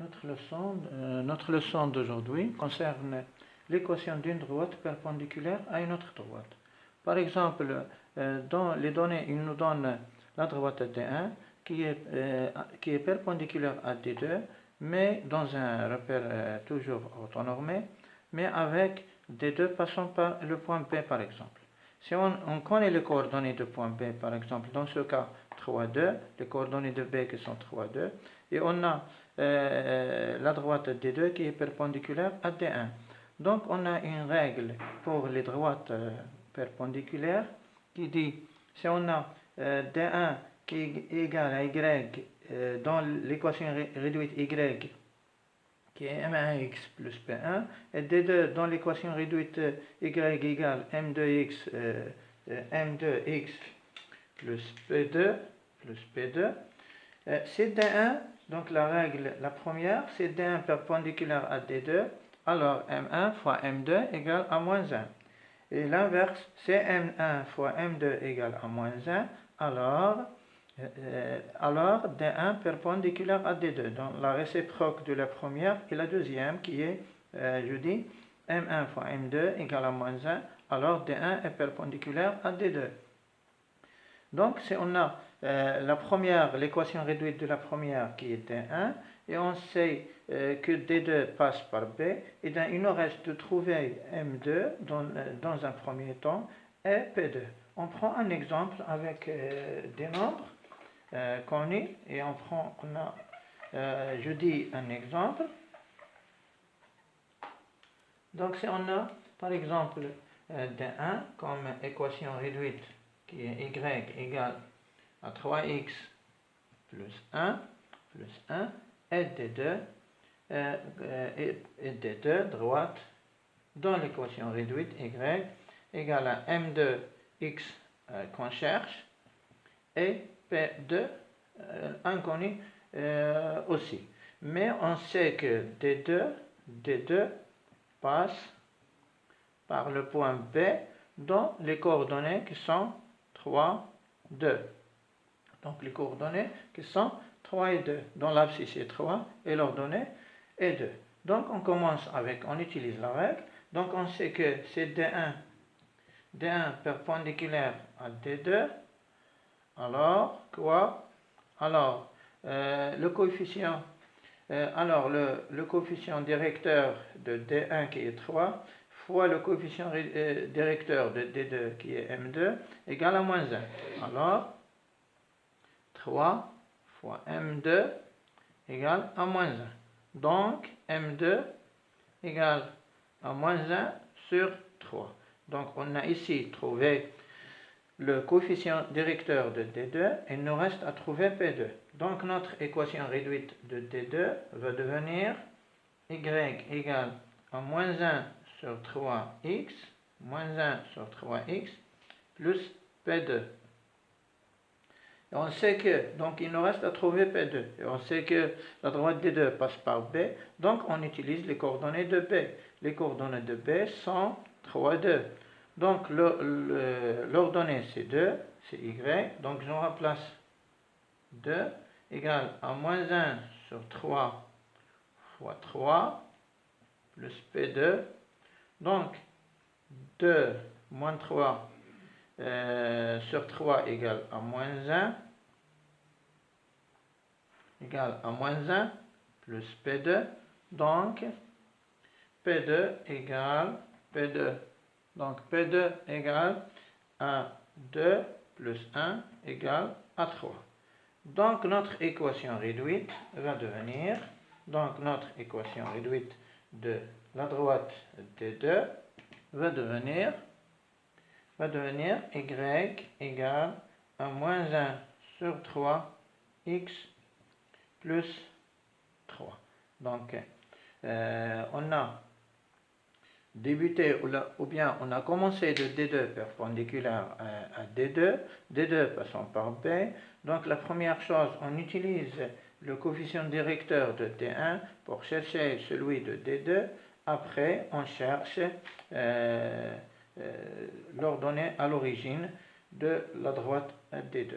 Notre leçon d'aujourd'hui concerne l'équation d'une droite perpendiculaire à une autre droite. Par exemple, dans les données, il nous donne la droite D1 qui est perpendiculaire à D2, mais dans un repère toujours orthonormé, mais avec D2 passant par le point B par exemple. Si on connaît les coordonnées de point B par exemple, dans ce cas 3, 2, les coordonnées de B qui sont 3, 2, et on a la droite D2 qui est perpendiculaire à D1. Donc on a une règle pour les droites perpendiculaires qui dit, si on a D1 qui est égal à Y dans l'équation réduite Y qui est M1x plus P1, et D2 dans l'équation réduite Y égale M2x plus P2, c'est D1, donc la règle, la première, c'est D1 perpendiculaire à D2, alors M1 fois M2 égale à moins 1. Et l'inverse, c'est M1 fois M2 égale à moins 1, alors D1 perpendiculaire à D2, donc la réciproque de la première et la deuxième qui est, je dis, M1 fois M2 égale à moins 1, alors D1 est perpendiculaire à D2. Donc si on a l'équation réduite de la première qui est D1, et on sait que D2 passe par B, et bien il nous reste de trouver M2 dans un premier temps et P2. On prend un exemple avec des nombres connus, et je dis un exemple. Donc si on a par exemple D1 comme équation réduite qui est Y égale à 3x plus 1 et D2, droite dans l'équation réduite Y égale à M2x qu'on cherche et P2 inconnu aussi. Mais on sait que D2 passe par le point B dans les coordonnées qui sont 3, 2. Donc les coordonnées qui sont 3 et 2, dont l'abscisse est 3 et l'ordonnée est 2. Donc on utilise la règle, donc on sait que c'est D1 perpendiculaire à D2, alors quoi? Alors le coefficient directeur de D1 qui est 3 fois le coefficient directeur de D2 qui est M2 égale à moins 1. Alors 3 fois M2 égale à moins 1. Donc M2 égale à moins 1 sur 3. Donc on a ici trouvé le coefficient directeur de D2, et il nous reste à trouver P2. Donc notre équation réduite de D2 va devenir Y égale à moins 1 sur 3x, plus P2. Et on sait que, donc il nous reste à trouver P2. Et on sait que la droite D2 passe par B, donc on utilise les coordonnées de B. Les coordonnées de B sont 3, 2. Donc l'ordonnée c'est 2, c'est Y, donc je remplace 2 égale à moins 1 sur 3 fois 3 plus P2. Donc 2 moins 3 sur 3 égale à moins 1, plus P2. Donc P2 égale P2. Donc P2 égale à 2 plus 1 égale à 3. Donc notre équation réduite va devenir, de la droite D2 va devenir Y égale à moins 1 sur 3x plus 3. Donc on a débuté, ou bien on a commencé de D2 perpendiculaire à D2 passant par B. Donc la première chose, on utilise le coefficient directeur de D1 pour chercher celui de D2. Après, on cherche l'ordonnée à l'origine de la droite D2.